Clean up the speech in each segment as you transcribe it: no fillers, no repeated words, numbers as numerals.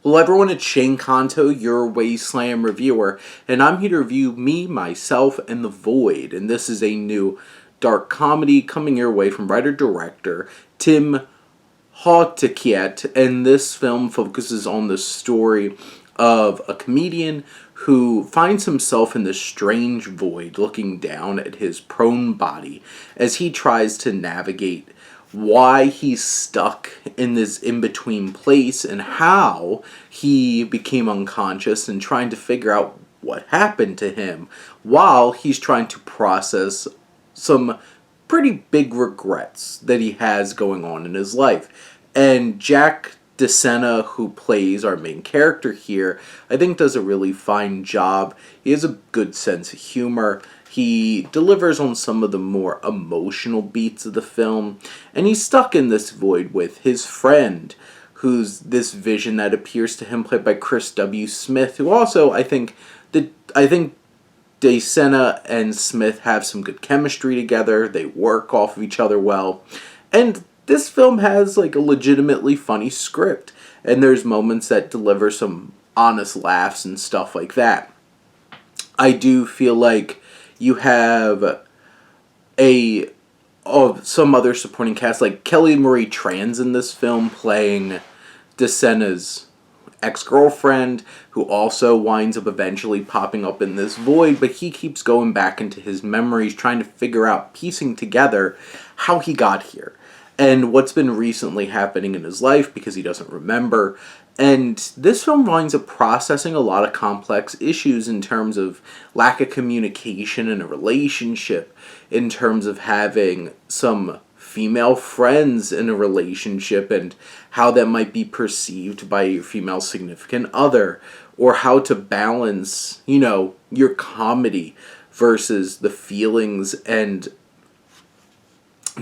Hello everyone, it's Shane Kanto, your Wasteland reviewer, and I'm here to review Me, Myself, and the Void. And this is a new dark comedy coming your way from writer-director Tim Hawtakiet, and this film focuses on the story of a comedian who finds himself in this strange void looking down at his prone body as he tries to navigate why he's stuck in this in-between place and how he became unconscious and trying to figure out what happened to him while he's trying to process some pretty big regrets that he has going on in his life. And Jack DeSena, who plays our main character here, I think does a really fine job. He has a good sense of humor. He delivers on some of the more emotional beats of the film, and he's stuck in this void with his friend, who's this vision that appears to him, played by Chris W. Smith, who also I think DeSena and Smith have some good chemistry together. They work off of each other well, and this film has like a legitimately funny script, and there's moments that deliver some honest laughs and stuff like that. I do feel like you have some other supporting cast, like Kelly Marie Tran's in this film playing DeSena's ex-girlfriend, who also winds up eventually popping up in this void, but he keeps going back into his memories, trying to figure out, piecing together how he got here and what's been recently happening in his life because he doesn't remember. And this film winds up processing a lot of complex issues in terms of lack of communication in a relationship, in terms of having some female friends in a relationship and how that might be perceived by your female significant other, or how to balance, your comedy versus the feelings and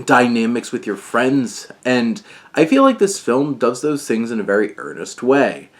dynamics with your friends. And I feel like this film does those things in a very earnest way.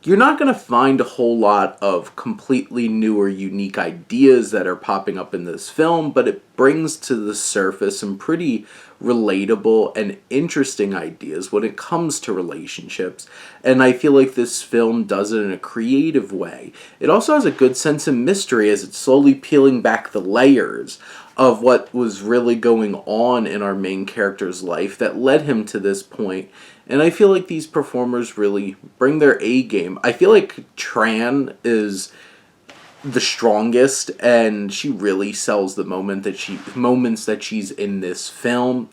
You're not going to find a whole lot of completely new or unique ideas that are popping up in this film, but it brings to the surface some pretty relatable and interesting ideas when it comes to relationships. And I feel like this film does it in a creative way. It also has a good sense of mystery as it's slowly peeling back the layers of what was really going on in our main character's life that led him to this point. And I feel like these performers really bring their A game. I feel like Tran is the strongest, and she really sells the moments that she's in this film.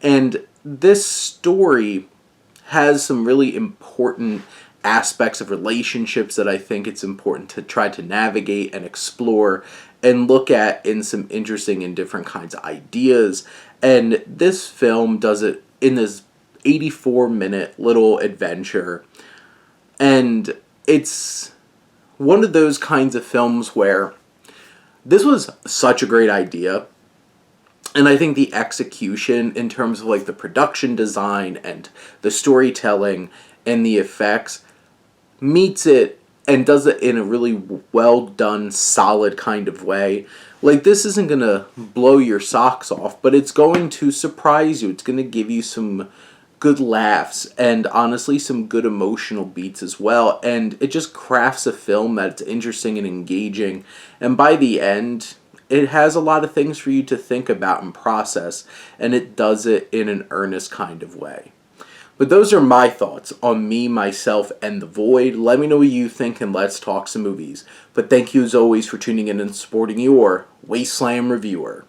And this story has some really important aspects of relationships that I think it's important to try to navigate and explore and look at in some interesting and different kinds of ideas. And this film does it in this 84-minute little adventure. And it's one of those kinds of films where this was such a great idea. And I think the execution in terms of like the production design and the storytelling and the effects meets it and does it in a really well done, solid kind of way. Like, this isn't going to blow your socks off, but it's going to surprise you. It's going to give you some good laughs and honestly some good emotional beats as well. And it just crafts a film that's interesting and engaging. And by the end, it has a lot of things for you to think about and process, and it does it in an earnest kind of way. But those are my thoughts on Me, Myself, and the Void. Let me know what you think, and let's talk some movies. But thank you as always for tuning in and supporting your Wasteland reviewer.